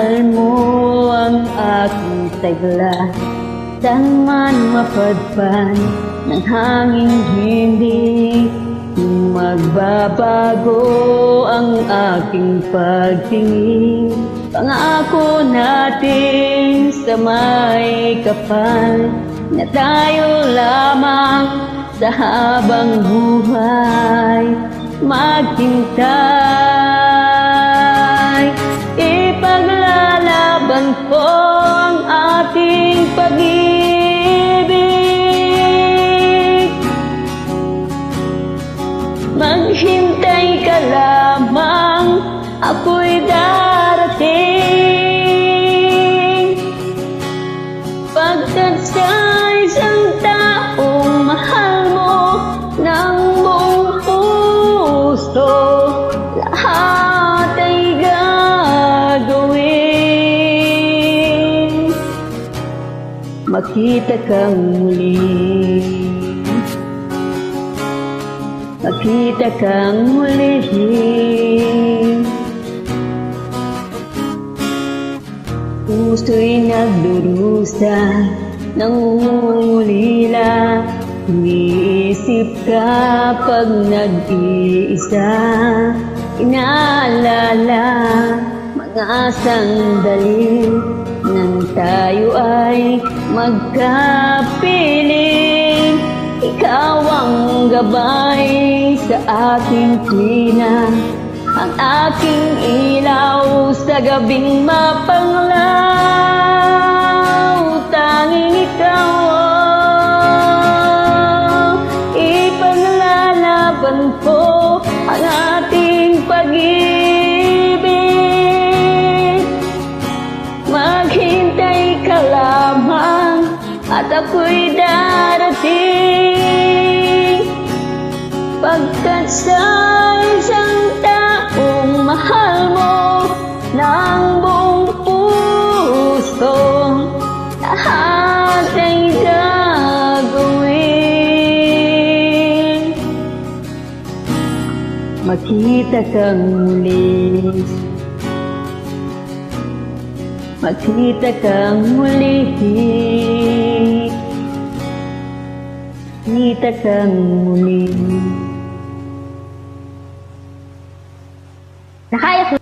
Mahal mo ang aking tagla, saan man mapadpan ng hangin hindi magbabago ang aking pagtingin. Pangako natin sa may kapal na tayo lamang sa habang buhay maghintay. Ipaglalaban ko ang ating pag-ibig. Maghintay ka lamang, ako'y darating. Pagkat sa isang taong mahal mo ng buong puso, lahat ay gagawin. Makita kang muli, makita kang muli. Puso'y nagdurusa, nangungulila. Iniisip ka pag nag-iisa, inaalala mga sandali nang tayo ay magkapiling. Ikaw ang gabay sa aking tuwina, ang aking ilaw sa gabing mapanglaw. Tanging ikaw, ipaglalaban ko ang ating pag-ibig. Maghintay ka lamang at ako'y darating. Pagkat sa isang taong mahal mo ng buong puso, lahat ay gagawin. Makita kang muli, makita kang muli. Makita kang muli. Nakaya ko